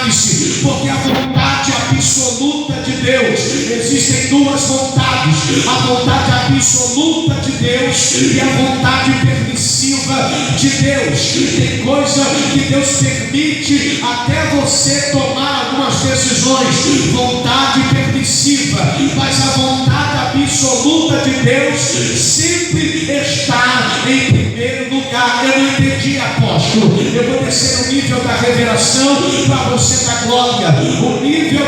análise, porque a vontade absoluta de Deus, existem duas vontades: a vontade absoluta de Deus e a vontade permissiva de Deus. Tem coisa que Deus permite até você tomar algumas decisões, vontade permissiva, mas a vontade absoluta de Deus sempre está em primeiro lugar. Eu não entendi, apóstolo. Eu vou descer o nível da revelação para você da glória, o nível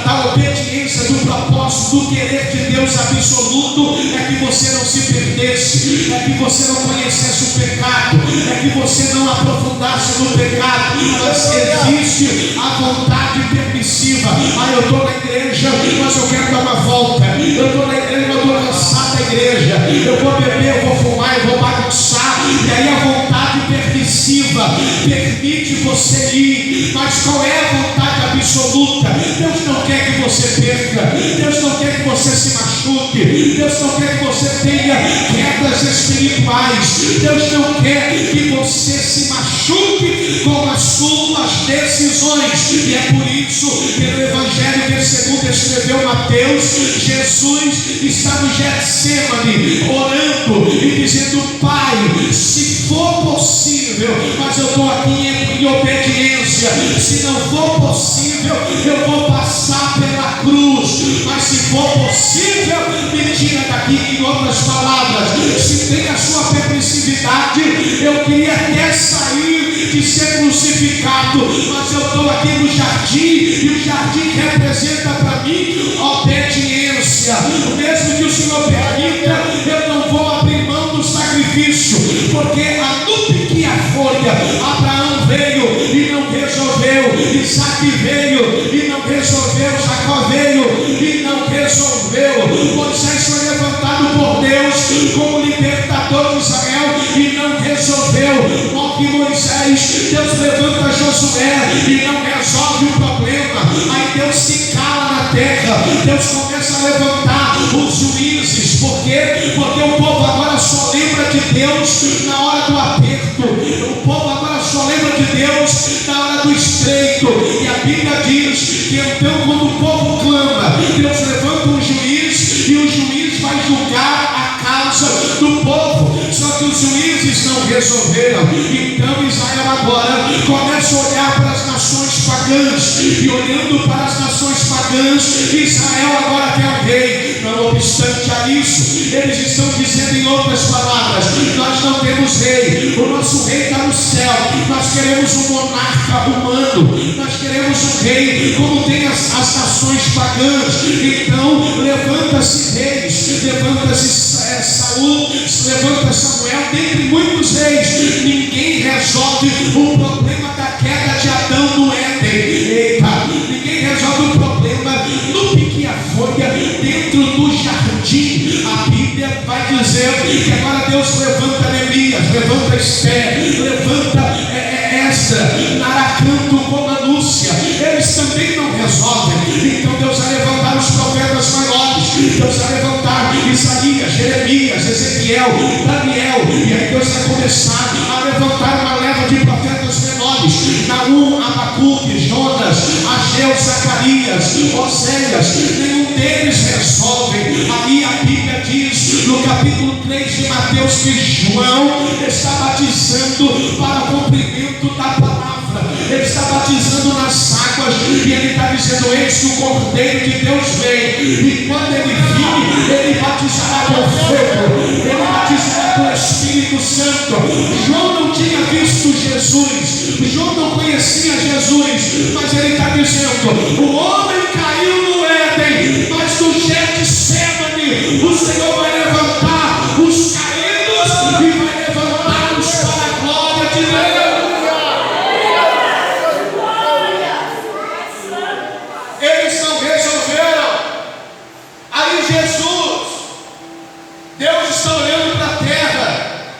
da obediência, do propósito, do querer de Deus absoluto. É que você não se perdesse, é que você não conhecesse o pecado, é que você não aprofundasse no pecado. Mas existe a vontade permissiva. Eu estou na igreja, mas eu quero dar uma volta. Eu estou na igreja, mas eu estou cansado da igreja. Eu vou beber, eu vou fumar, eu vou bagunçar. E aí a vontade permissiva permite você ir. Mas qual é a vontade absoluta? Deus não quer que você perca, Deus não quer que você se machuque, Deus não quer que você tenha quedas espirituais, Deus não quer que você se machuque com as suas decisões. E é por isso, pelo Evangelho que segundo escreveu Mateus, Jesus está no Getsemane orando e dizendo: Pai, se for possível, mas eu estou aqui em obediência, se não for possível, eu vou passar pela cruz, mas se for possível, me tira daqui. Em outras palavras, se tem a sua permissividade, eu queria até sair de ser crucificado, mas eu estou aqui no jardim, e o jardim representa para mim obediência. Mesmo que o Senhor permita, eu não vou abrir mão do sacrifício, porque a nuvem que a folha, Abraão veio e não resolveu, Isaac veio e não resolveu, Jacó veio e não resolveu, Moisés foi levantado por Deus como libertador de Israel e não resolveu. Morre Moisés, Deus levanta Josué e não resolve o problema. Aí Deus se cala na terra, Deus começa a levantar os juízes. Por quê? Porque o povo agora só lembra de Deus na hora do aperto, o povo agora só lembra de Deus na hora do estreito. E a Bíblia diz que então, quando o povo clama, Deus levanta um juiz e o juiz vai julgar a causa do povo. Só que os juízes não resolveram. Então Israel agora começa a olhar para as nações pagãs, e olhando para as nações pagãs, Israel agora quer um rei. Não obstante a isso, eles estão dizendo, em outras palavras: nós não temos rei, o nosso rei está no céu, nós queremos um monarca humano, nós queremos um rei como tem as nações pagãs. Então levanta-se reis, levanta-se Saul, levanta Samuel, dentre muitos reis. Ninguém resolve o problema da queda de Adão no Éden. Eita, ninguém resolve o problema no pique a folha dentro do jardim. A Bíblia vai dizer que agora Deus levanta Neemias, levanta Esther, levanta Esdra, Naracanto com a Lúcia. Eles também não resolvem. Então Deus vai levantar os profetas maiores, Deus vai levantar Isaías, Jeremias, Ezequiel, Daniel. E aí Deus vai começar a levantar uma leva de profetas menores: Naum, Abacuque, Jonas, Ageu, Zacarias, Oséias. Nenhum deles resolve. Aí a Bíblia diz no capítulo 3 de Mateus que João está batizando para o cumprimento da palavra. Ele está batizando nas águas e ele está dizendo: eis que o Cordeiro de Deus vem, e quando ele vir, ele batizará com fogo, ele batizará com o Espírito Santo. João não tinha visto Jesus, João não conhecia Jesus, mas ele está dizendo: o homem caiu no Éden, mas no Getsemane o Senhor vai levantar os caídos e vai levantá-los para a glória de Deus. Eles não resolveram. Aí Jesus, Deus está olhando para a terra,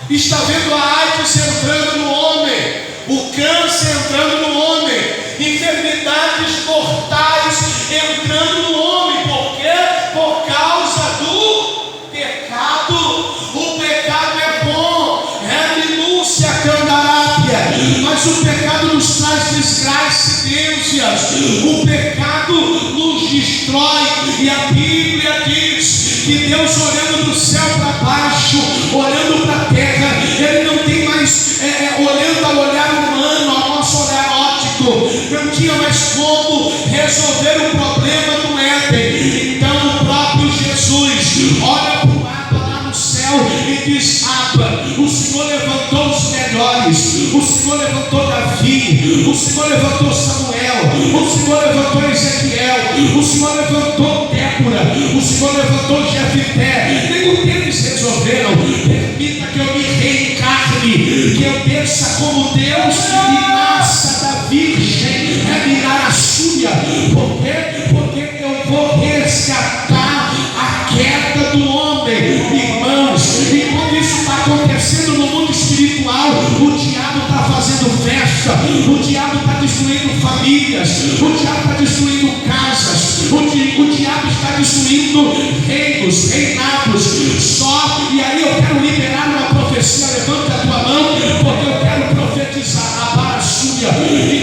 está vendo a AIDS entrando no homem, o câncer entrando no homem, enfermidades mortais entrando no homem. Por quê? Por causa do pecado. O pecado é bom, é minúcia, candarápia, mas o pecado nos traz desgraça. gracidências. O pecado nos destrói, e a Bíblia diz que Deus, olhando do céu para baixo, olhando para a terra, Ele não tem mais olhando ao olhar humano, ao nosso olhar óptico, não tinha mais como resolver o problema do Éden. Então o próprio Jesus olha para o Abba lá no céu e diz: Abba, o Senhor levantou os melhores, o Senhor levantou Davi, o Senhor levantou Samuel, o Senhor levantou Ezequiel, o Senhor levantou Débora, o Senhor levantou Jefité. Nenhum deles resolveram. Permita que eu me reencarne, que eu desça como Deus e nasça da Virgem Ramiraraçúria. Por quê? Porque eu vou resgatar a queda do homem. Irmãos, enquanto isso está acontecendo no mundo espiritual, o diabo está fazendo festa, o diabo está destruindo famílias, o diabo está destruindo casas, o diabo está destruindo reinos, reinados. E aí eu quero liberar uma profecia. Levanta a tua mão, porque eu quero profetizar a Baraçúria.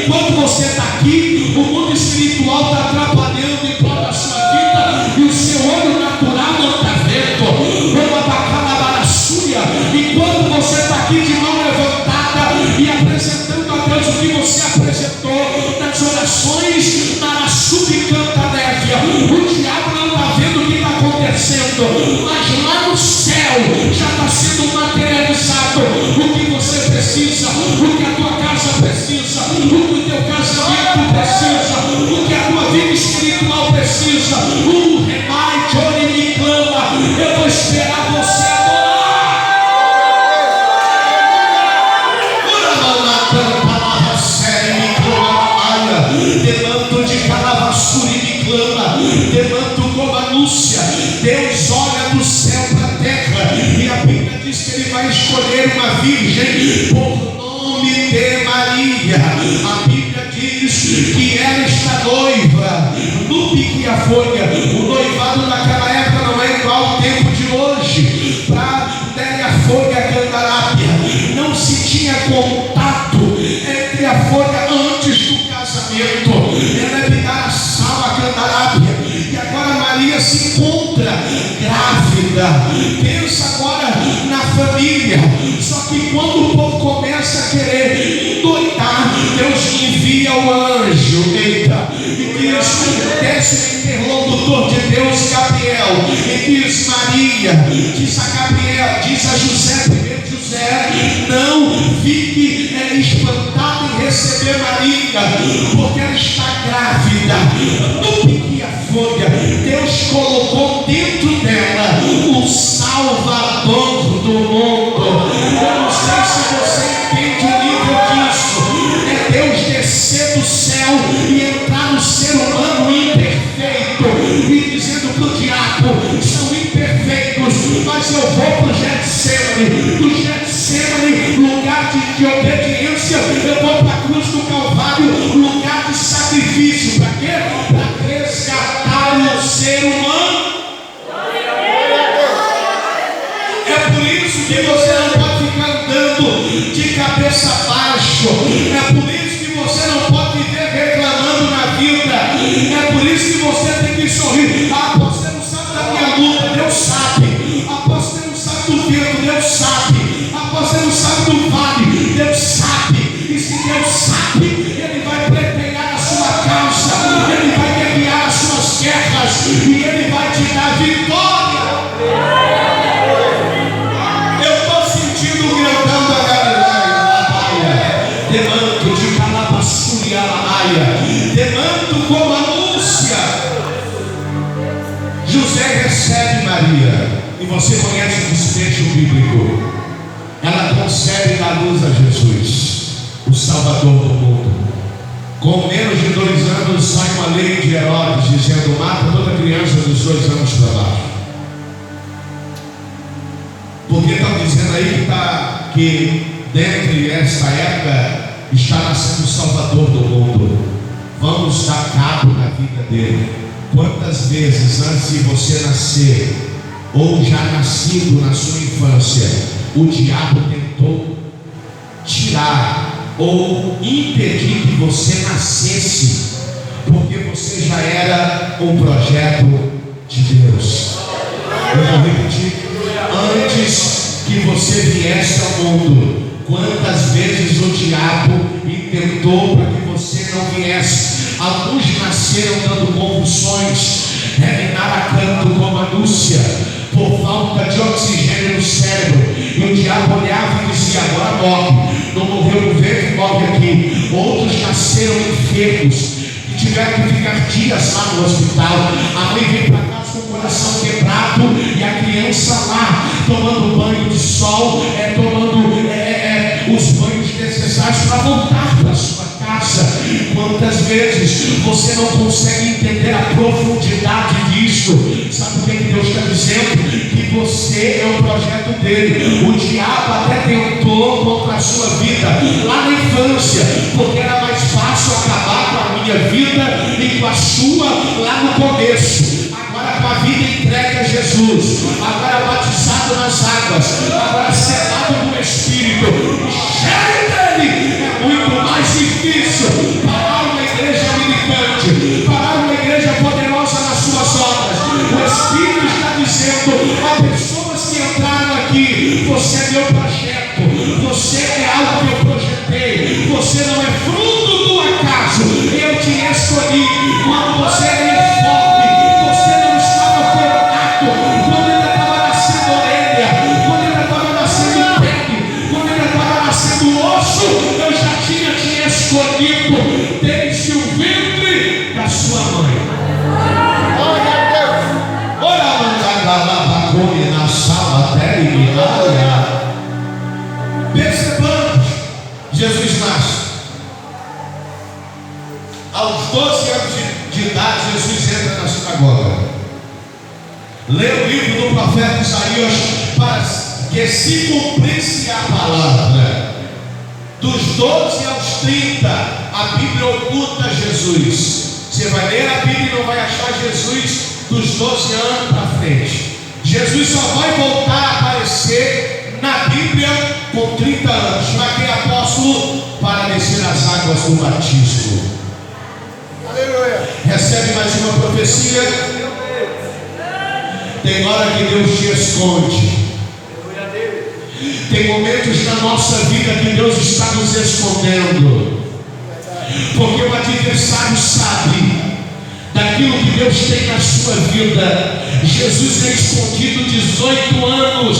Enquanto você está aqui, o mundo espiritual está atrapalhando em toda a sua vida, e o seu olho natural não está vendo. Vamos abacar na Baraçúria. Enquanto você está aqui de mão levantada e apresentando a Deus o que você apresentou nas orações, na subcantanévia, o diabo não está vendo o que está acontecendo, mas lá no céu já está sendo materializado o que você precisa, o que a tua casa precisa, o que o teu casamento precisa, o que a tua vida espiritual precisa. O remai de onde me clama, eu vou esperar você adorar. Demanto de Calavaçuri me clama, demanto como a Lúcia. Deus olha do céu para a terra, e a Bíblia diz que Ele vai escolher uma virgem por nome de Maria. A Bíblia diz que ela está noiva no pique a folha. O noivado naquela época não é igual ao tempo de hoje. Para der a folha candarápia, não se tinha contato entre a folha antes do casamento. Ela é bidaraçal, a candarápia. E agora Maria se encontra grávida. Pensa agora na família. Só que quando o povo começa a querer endoidar, Deus envia o anjo, e diz: desce o interlocutor de Deus, Gabriel, e diz: Maria, diz a Gabriel, diz a José, primeiro José, não fique espantado em receber Maria, porque ela está grávida. No pique a folha, Deus colocou dentro dela o Salvador do mundo. Eu não sei se você entende o nível disso. É Deus descer do céu e entrar no ser humano imperfeito, e dizendo para o diabo: são imperfeitos, mas eu vou para o Getsemane. Do Getsemane, lugar de obediência, eu vou para a cruz do Calvário, lugar de sacrifício. Para quê? Para resgatar o ser humano. É por isso que você não pode ficar andando de cabeça baixo. É por isso que você não pode viver reclamando na vida. É por isso que você tem que sorrir. Ah, você não sabe da minha luta, Deus sabe. Ah, você não sabe do vento, Deus sabe. Ah, você não sabe do vale, Deus sabe. E se Deus sabe, Ele vai preparar a sua causa, Ele vai guerrear as suas guerras, e Ele vai te dar vitória. Eu estou sentindo o grandão da Galileia, demanto de Calavaçuri Alaia, demanto como a Lúcia. José recebe Maria, e você conhece o desfecho bíblico. Ela concebe da luz a Jesus, o Salvador do mundo. Com menos de 2 anos sai uma lei de Herodes dizendo: mata toda criança dos 2 anos para baixo. Porque estão dizendo aí que dentre esta época está nascendo o Salvador do mundo. Vamos dar cabo na vida dele. Quantas vezes antes de você nascer, ou já nascido na sua infância, o diabo tentou tirar ou impedir que você nascesse, porque você já era um projeto de Deus. Eu vou repetir: antes que você viesse ao mundo, quantas vezes o diabo intentou para que você não viesse? Alguns nasceram dando convulsões, terminaram a canto como a Lúcia, por falta de oxigênio no cérebro, e o diabo olhava e dizia: agora morre, não morreu no ventre, morre aqui. Outros nasceram enfermos e tiveram que ficar dias lá no hospital. A mãe veio para casa com o coração quebrado e a criança lá tomando banho de sol, tomando os banhos necessários para voltar para sua casa. Quantas vezes você não consegue entender a profundidade disso? Sabe o que Deus está dizendo? Que você é o projeto dele. O diabo até tentou contra a sua vida lá na infância, porque era mais fácil acabar com a minha vida e com a sua lá no começo. Agora com a vida entregue a Jesus, agora batizado nas águas, agora selado no Espírito, cheio dele, é muito mais difícil parar uma igreja militante, parar uma igreja poderosa nas suas obras. O Espírito está dizendo a pessoas que entraram aqui: você é meu projeto, você é algo que eu projetei, você não é fruto do acaso, eu te escolhi quando você era informe, você não estava formado, quando ainda estava nascendo orelha, quando ainda estava nascendo pele, quando ainda estava nascendo osso, eu já tinha te escolhido desde o ventre da sua mãe. Glória a Deus. Ora, na sala terminária. Percebamos, Jesus nasce. Aos 12 anos de idade, Jesus entra na sinagoga. Lê o livro do profeta Isaías para que se cumprisse a palavra. Dos 12 aos 30, a Bíblia oculta Jesus. Você vai ler a Bíblia e não vai achar Jesus dos 12 anos para frente. Jesus só vai voltar a aparecer na Bíblia com 30 anos. Marquei apóstolo para descer as águas do batismo. Aleluia. Recebe mais uma profecia. Tem hora que Deus te esconde. Tem momentos na nossa vida que Deus está nos escondendo, porque o adversário sabe daquilo que Deus tem na sua vida. Jesus é escondido 18 anos,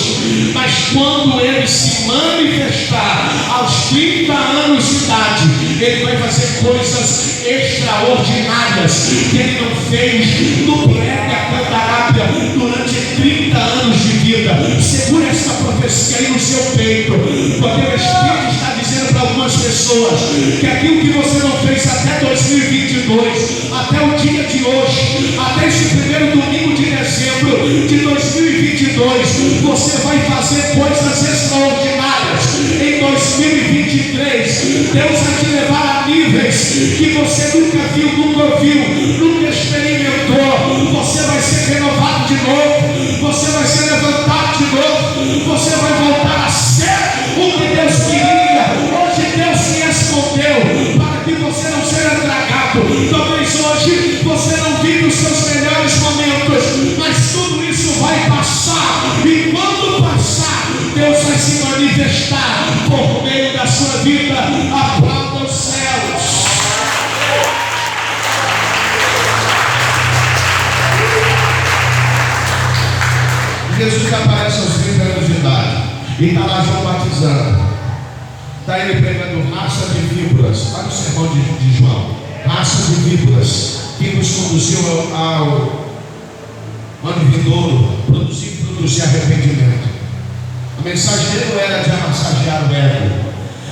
mas quando ele se manifestar aos 30 anos de idade, ele vai fazer coisas extraordinárias que ele não fez no Pirene a Cantarábia durante 30 anos de vida. Segura essa profecia aí no seu peito, porque o Espírito está dizendo para algumas pessoas que aquilo que você não fez até 2022, até o dia de hoje, até esse primeiro domingo de dezembro de 2022, você vai fazer coisas extraordinárias. Em 2023, Deus vai te levar a níveis que você nunca viu, nunca ouviu, nunca experimentou. Você vai ser renovado de novo, você vai ser levantado de novo, você vai voltar a ser o que Deus queria. Hoje Deus se escondeu para que você não seja tragado. Talvez hoje você não vive os seus melhores momentos, mas tudo isso vai passar, e quando passar, Deus vai se manifestar por meio da sua vida. Aplauda os céus. Jesus aparece aos 30 anos de idade e está lá João batizando. Está ele pregando raça de víboras. Olha o sermão de João: raça de víboras, que nos conduziu ao ano vindouro, produzir arrependimento. A mensagem dele não era de amassagear o ego.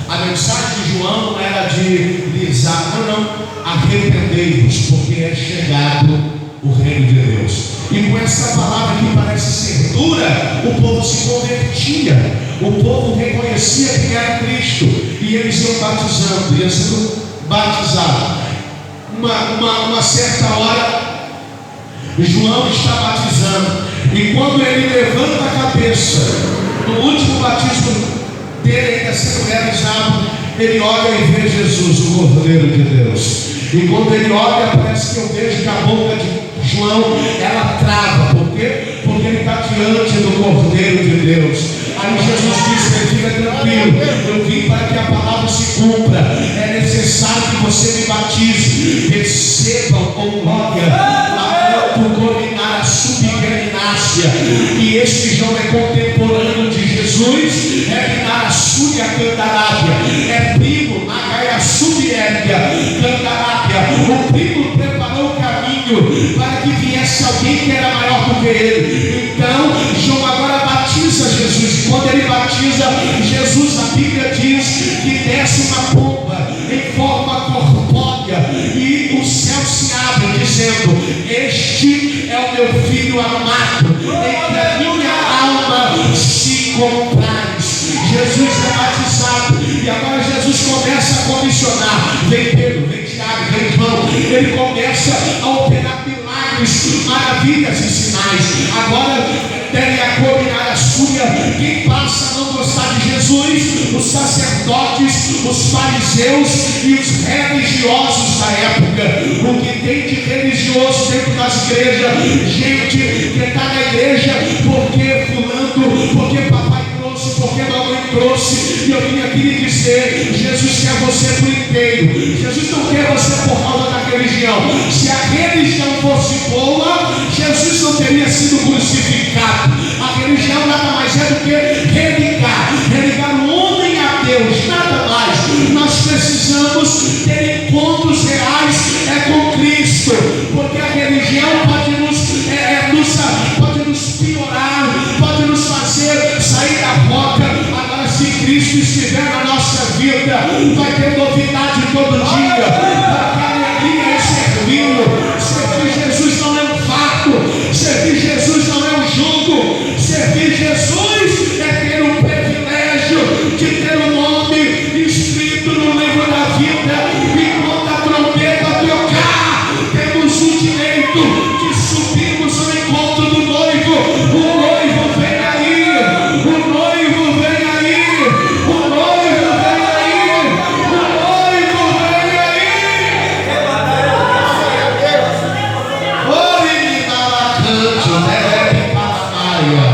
A mensagem de João não era de lisar, não. Arrependei-vos, porque é chegado o reino de Deus. E com essa palavra que parece ser dura, o povo se convertia, o povo reconhecia que era Cristo, e eles iam batizando, iam sendo batizados. Uma certa hora, João está batizando, e quando ele levanta a cabeça, no último batismo dele ainda sendo realizado, ele olha e vê Jesus, o Cordeiro de Deus. E quando ele olha, parece que eu vejo que a boca de João, ela trava. Por quê? Porque ele está diante do Cordeiro de Deus. Aí Jesus disse: fica tranquilo, eu vim para que a palavra se cumpra. É necessário que você me batize. Recebam, ou glória, por dominar a subgerminácia. E este João é contemporâneo de Jesus, é Minaraçu e a Candarábia, é primo, Magaiaçu e Érgia, Candarábia. O primo preparou o caminho para que viesse alguém que era maior do que ele. Então, João agora batiza Jesus. E quando ele batiza Jesus, a Bíblia diz que desce uma pomba em forma corpórea e o céu se abre, dizendo: este é o meu filho amado, em que a minha alma se compraz. Jesus é batizado e agora Jesus começa a comissionar. Vem Pedro, vem Tiago, vem João. Ele começa a operar milagres, maravilhas e sinais. Agora quem passa a não gostar de Jesus? Os sacerdotes, os fariseus e os religiosos da época. O que tem de religioso dentro das igrejas? Gente que está na igreja porque fulano, porque papai trouxe, porque mamãe trouxe. E eu vim aqui lhe dizer: Jesus quer você por inteiro. Jesus não quer você por causa da religião. Se a religião fosse boa, Jesus não teria sido crucificado. A religião nada mais é do que religar o homem a Deus, nada mais. Nós precisamos ter encontros reais com Cristo, porque a religião pode nos piorar, pode nos fazer sair da rota. Agora, se Cristo estiver na nossa vida, vai ter novidade todo dia, porque a alegria é servi-lo. Servir Jesus não é um fato, servir Jesus não é um jugo. Servir Jesus é ter o privilégio de ter o nome escrito no livro da vida. E quando a trombeta tocar, temos o direito de subirmos ao encontro do noivo. O noivo vem aí, o noivo vem aí, o noivo vem aí, o noivo vem aí. Ore Maracante, Neve Paramaia.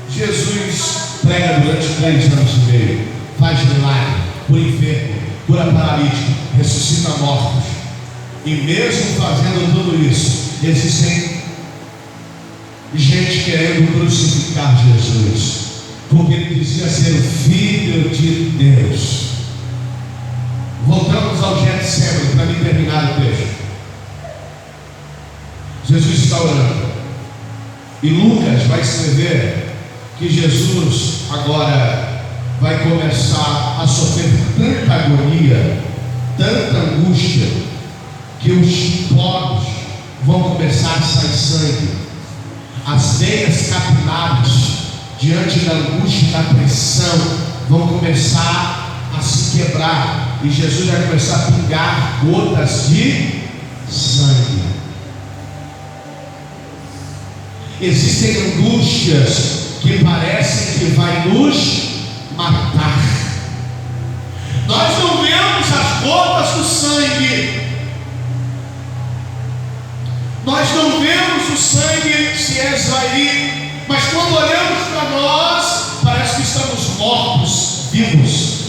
Jesus prega durante 3 anos e meio, faz milagre, cura enfermo, cura paralítico, ressuscita mortos. E mesmo fazendo tudo isso, existem gente querendo crucificar Jesus, porque ele dizia ser o Filho de Deus. Voltamos ao Getsemane para me terminar o texto. Jesus está orando, e Lucas vai escrever que Jesus agora vai começar a sofrer tanta agonia, tanta angústia, que os poros vão começar a sair sangue, as veias capilares, diante da angústia e da pressão, vão começar a se quebrar, e Jesus vai começar a pingar gotas de sangue. Existem angústias que parecem que vai nos matar. Nós não vemos as gotas do sangue, nós não vemos o sangue se esvair, mas quando olhamos para nós, parece que estamos mortos, vivos.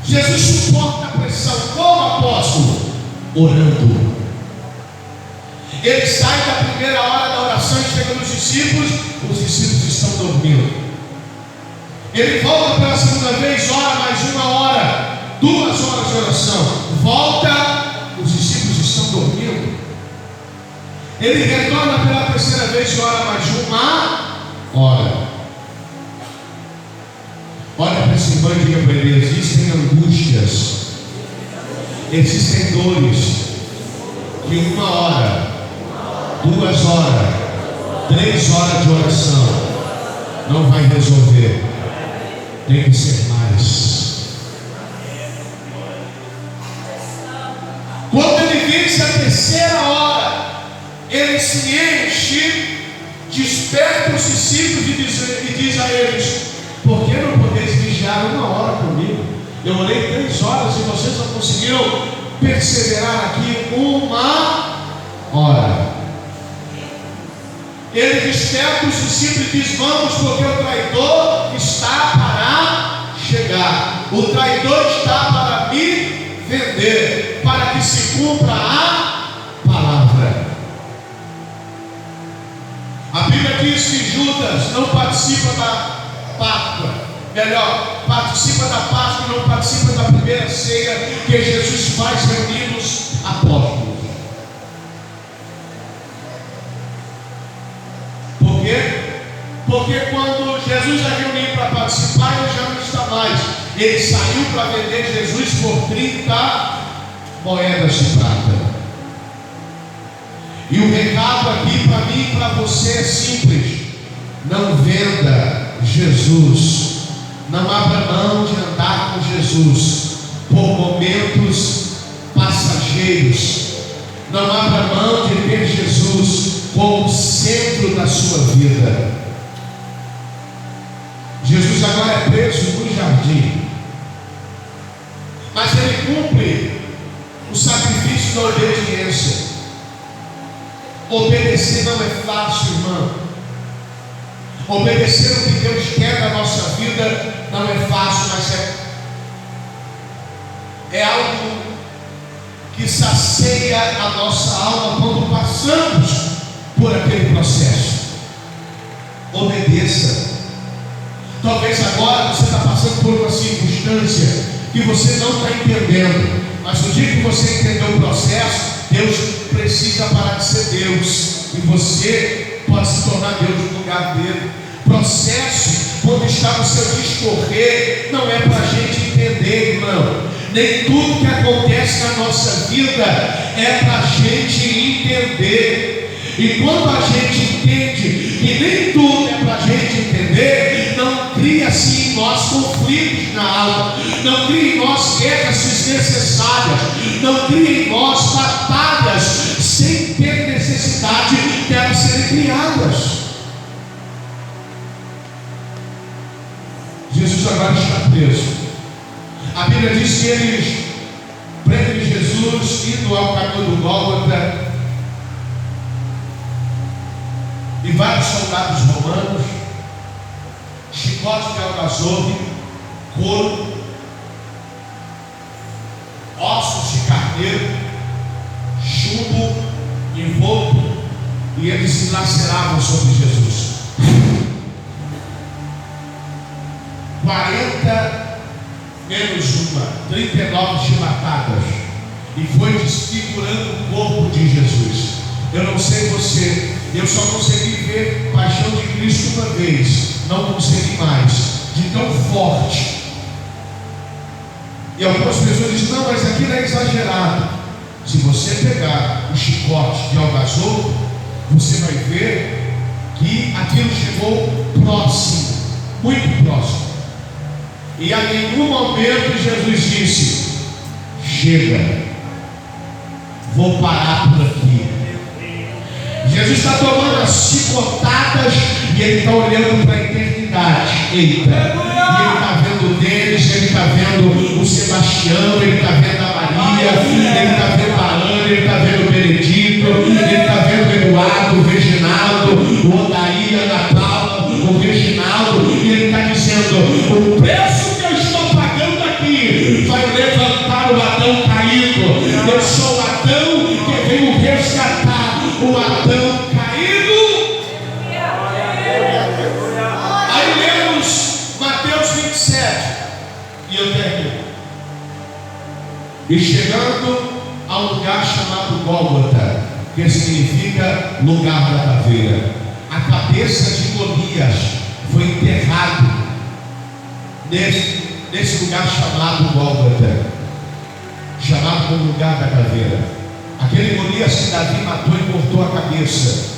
Jesus suporta a pressão como apóstolo? Orando. Ele sai da primeira hora da oração e chega nos discípulos, os discípulos estão dormindo. Ele volta pela segunda vez, ora mais 1 hora, 2 horas de oração. Volta, os discípulos estão dormindo. Ele retorna pela terceira vez e ora mais 1 hora. Olha para esse irmão e diga para ele: existem angústias, existem dores que 1 hora, 2 horas, 3 horas de oração não vai resolver. Tem que ser mais. Quando ele vence a terceira hora, ele se enche desperta os discípulos e diz a eles: por que não podeis vigiar 1 hora comigo? Eu orei 3 horas e vocês não conseguiram perseverar aqui 1 hora. Ele desperta os discípulos e diz: vamos, porque o traidor está para chegar. O traidor está para me vender, para que se cumpra a palavra. A Bíblia diz que Judas não participa da Páscoa, melhor, participa da Páscoa e não participa da primeira ceia que Jesus faz reunindo os apóstolos. Por quê? Porque quando Jesus a reuniu para participar, ele já não está mais. Ele saiu para vender Jesus por 30 moedas de prata. E o recado aqui para mim e para você é simples: não venda Jesus, não abra mão de andar com Jesus por momentos passageiros, não abra mão de ter Jesus como centro da sua vida. Jesus agora é preso no jardim, mas ele cumpre o sacrifício da obediência. Obedecer não é fácil, irmão. Obedecer o que Deus quer da nossa vida não é fácil, mas é algo que sacia a nossa alma quando passamos por aquele processo. Obedeça. Talvez agora você está passando por uma circunstância que você não está entendendo, mas no dia que você entender o processo, Deus precisa parar de ser Deus e você pode se tornar Deus no lugar dele. Processo, quando está no seu discorrer, não é para a gente entender, irmão. Nem tudo que acontece na nossa vida é para a gente entender. E quando a gente entende que nem tudo é para a gente entender, não cria-se em nós conflitos na alma, não cria em nós guerras desnecessárias, não cria em nós batalhas sem ter necessidade delas serem criadas. Jesus agora está preso. A Bíblia diz que eles prendem Jesus indo ao caminho do Gólgota, e vários soldados romanos, chicote de algazove, couro, ossos de carneiro, chumbo envolto, e eles se laceravam sobre Jesus. 40 menos uma, 39 chibatadas, e foi desfigurando o corpo de Jesus. Eu não sei você, eu só consegui ver Paixão de Cristo uma vez, não consegui mais, de tão forte. E algumas pessoas dizem: não, mas aquilo é exagerado. Se você pegar o chicote de algazove, você vai ver que aquilo chegou próximo, muito próximo. E a nenhum momento Jesus disse: chega, vou parar por aqui. Jesus está tomando as chicotadas e ele está olhando para a eternidade. Eita! E ele está vendo o Denis, ele está vendo o Sebastião, ele está vendo a Maria, ele está vendo a Ana, ele está vendo o Benedito, ele está vendo o Eduardo, o Reginaldo, o Odaí, a Ana Paula, o Reginaldo, e ele está dizendo: o preço que eu estou pagando aqui vai levantar o Adão caído. Eu sou o Adão que veio resgatar o Adão caído. Aí lemos Mateus 27 e eu termino. E chegando a um lugar chamado Gólgota, que significa lugar da caveira, a cabeça de Golias foi enterrado nesse lugar chamado Gólgota, chamado como lugar da caveira. Aquele Golias que Davi matou e cortou a cabeça.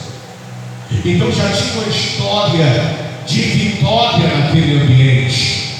Então já tinha uma história de vitória naquele ambiente.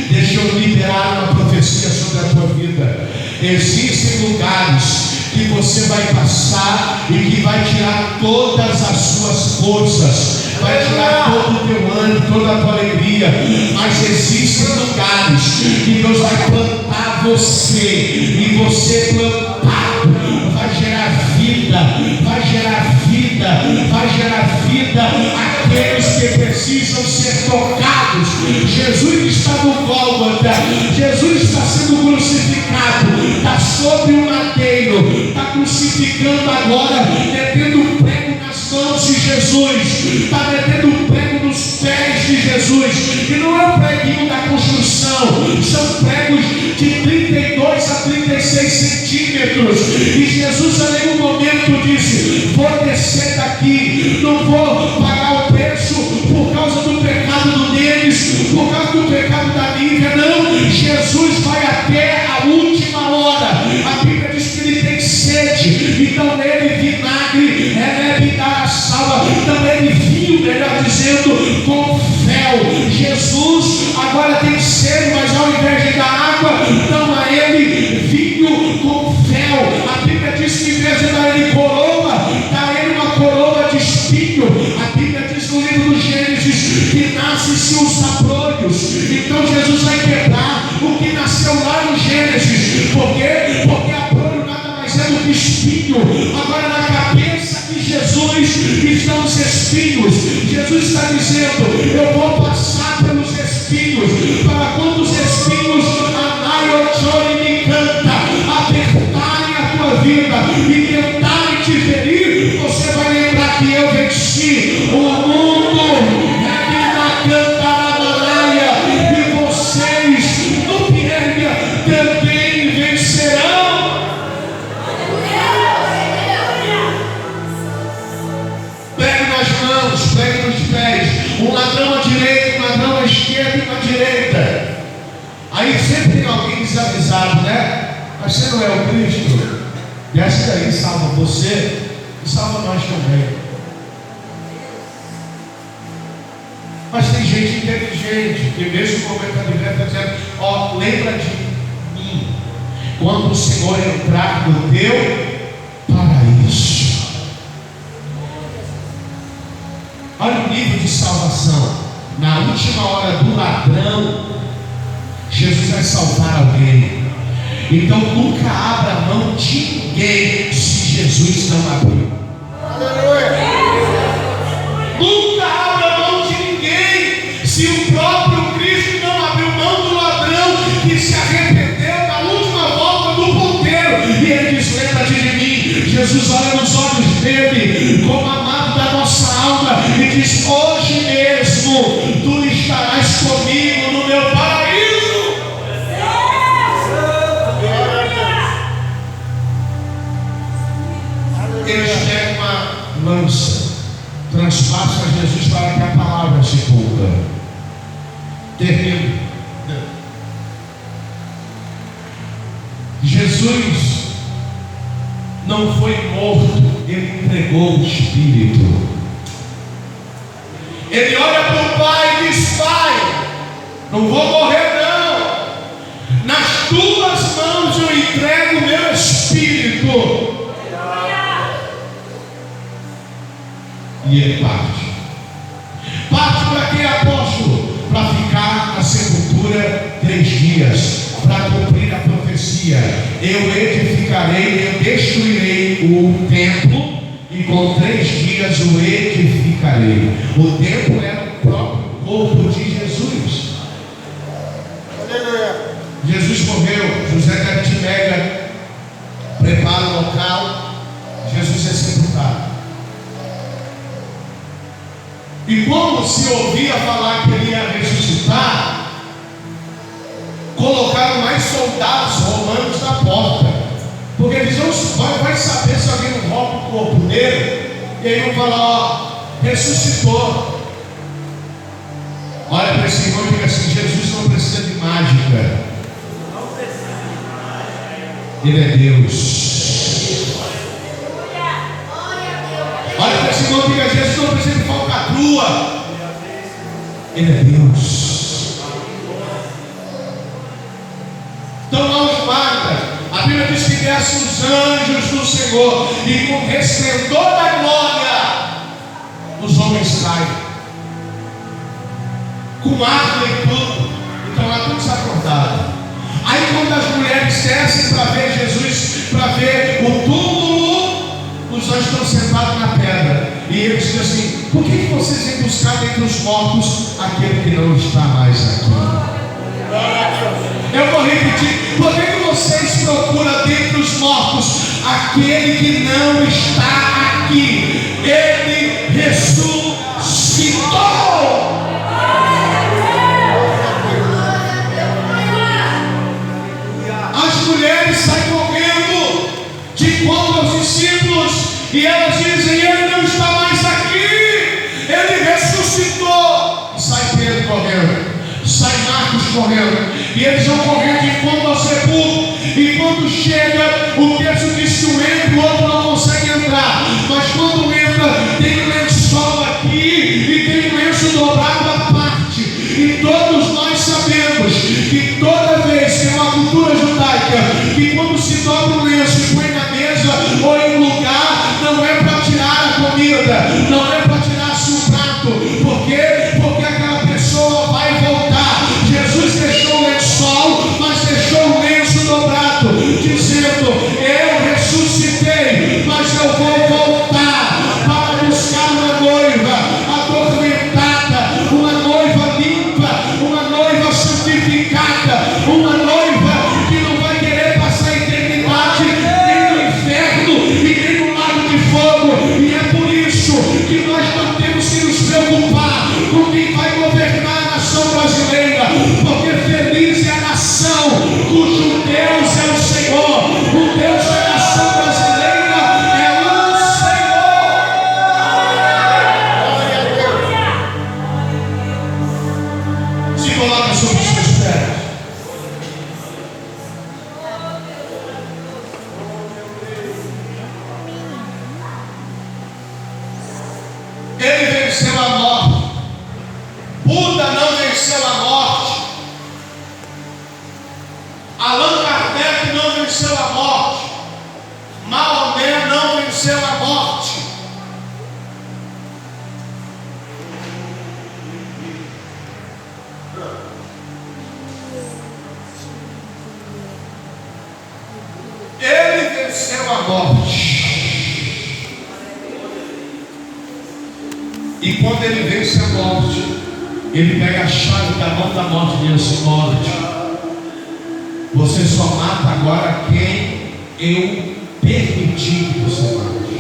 Deixa eu liberar uma profecia sobre a tua vida. Existem lugares que você vai passar e que vai tirar todas as suas forças. vai tirar todo o teu ânimo, toda a tua alegria. Mas existem lugares que Deus vai plantar você, e você plantado vai gerar vida, vai gerar vida, vai gerar vida àqueles que precisam ser tocados. Jesus está no Gólgota, Jesus está sendo crucificado, está sobre o madeiro, está crucificando agora, metendo prego nas mãos de Jesus, está metendo prego nos pés de Jesus, e não é um preguinho da construção, são pregos de 32 a 36 centímetros, e Jesus a nenhum momento disse: vou descer daqui, não vou pagar o preço por causa do pecado do Denis, por causa do pecado da Nívia. Não, Jesus vai até a última hora. A Bíblia diz que ele tem sede, então ele vinagre, ele dá a salva, então ele vinho, melhor dizendo, com fel. Jesus agora tem sede, mas ao invés de dar água, dá a ele vinho com fel. A Bíblia diz que em vez de dar ele coroa, dá ele uma coroa de espinho. A Bíblia diz no livro do Gênesis que nasce-se os abrolhos. Então Jesus vai quebrar o que nasceu lá no Gênesis. Por quê? Porque abrolho nada mais é do que espinho. Agora na cabeça de Jesus estão os espinhos. Jesus está dizendo: eu vou passar pelos espinhos, para quando os espinhos anaiochore me canta, apertarem a tua vida e tentarem te ferir, você vai lembrar que eu venci o mundo. E vocês no Piérnia também vencerão. Pegue nas mãos, pegue nos pés, um ladrão à direita, um ladrão à esquerda e à direita. Aí sempre tem alguém desavisado, né? Mas você não é o Cristo? Desce daí, salva você e salva nós também. Mas tem gente inteligente que mesmo com o adverso está dizendo: ó, lembra de mim quando o Senhor entrar no teu paraíso. Olha o nível de salvação. Na última hora do ladrão, Jesus vai salvar alguém. Então nunca abra mão de ninguém se Jesus não abriu. Aleluia. Nunca abra mão de ninguém se o próprio Cristo não abriu mão do ladrão que se arrependeu na última volta do ponteiro. E ele diz: lembra-te de mim. Jesus olha nos olhos dele como amado da nossa alma e diz: hoje mesmo tu estarás comigo no meu paraíso. Eles pegam uma lança, transpassam Jesus para que a palavra se cumpra. Termino. Jesus não foi morto, ele entregou o Espírito. Ele olha para o Pai e diz: Pai, não vou morrer não. Nas tuas mãos eu entrego o meu Espírito. E ele parte. Parte para quê, apóstolo? Para ficar na sepultura 3 dias, para cumprir a profecia. Eu edificarei, eu destruirei o templo, e com 3 dias o edificarei. O templo era o próprio corpo de Jesus. Aleluia. Jesus morreu, José de Arimateia prepara o local, Jesus é sepultado. E quando se ouvia falar que ele ia ressuscitar, colocaram mais soldados romanos na porta, porque eles vai saber se alguém não rouba o corpo dele, e aí vão falar: ó, ressuscitou. Olha para esse irmão e diga assim: Jesus não precisa de mágica, ele é Deus. Olha para esse irmão e diga: Jesus não precisa de falcatrua, ele é Deus. Então não os mata. A Bíblia diz que desce os anjos do Senhor, e com resplendor da glória os homens caem. com água e tudo. Então lá todos acordados. Aí quando as mulheres descem para ver Jesus, para ver o túmulo, os anjos estão sentados na pedra. E eles dizem assim: por que vocês vêm buscar dentre os mortos aquele que não está mais aqui? Eu vou repetir: por que vocês procuram dentre os mortos aquele que não está aqui? Ele ressuscitou. As mulheres saem correndo de encontro aos discípulos e elas dizem: ele não está mais aqui, ele ressuscitou. E sai Pedro correndo, sai Marcos correndo, e eles vão correndo de encontro ao sepulcro. E quando chega, o texto diz que um entra, o outro não consegue entrar. Mas quando entra, tem um lençol aqui e tem um lenço dobrado à parte. E todos nós sabemos que toda vez que é uma cultura judaica, que quando se dobra um lenço e põe na mesa ou em um lugar, não é para tirar a comida, não é para tirar-se um prato. Por quê? Porque aquela pessoa vai voltar. Jesus deixou o lençol, mas deixou o lenço dobrado, dizendo: eu ressuscitei, mas eu vou voltar para buscar uma noiva atormentada, uma noiva limpa, uma noiva santificada, uma noiva que não vai querer passar a eternidade nem no inferno e nem no lago de fogo. E é por isso que nós não temos que nos preocupar com quem vai governar a nação brasileira, porque feliz é a nação cujo Deus é o Senhor. O Deus da nação brasileira é o Senhor. Se coloca sobre os seus pés. Ele venceu a morte. Buda não venceu a morte. Allan Kardec não venceu a morte. Maomé não venceu a morte. Ele venceu a morte. E quando ele vence a morte, ele pega a chave da mão da morte e diz: morte, você só mata agora quem eu permiti que você mate.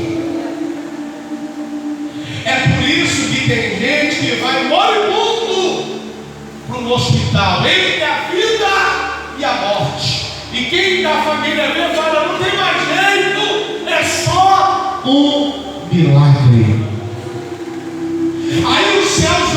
É por isso que tem gente que vai moribundo para um hospital entre a vida e a morte. E quem da família vê fala: não tem mais jeito, é só um milagre. Aí os céus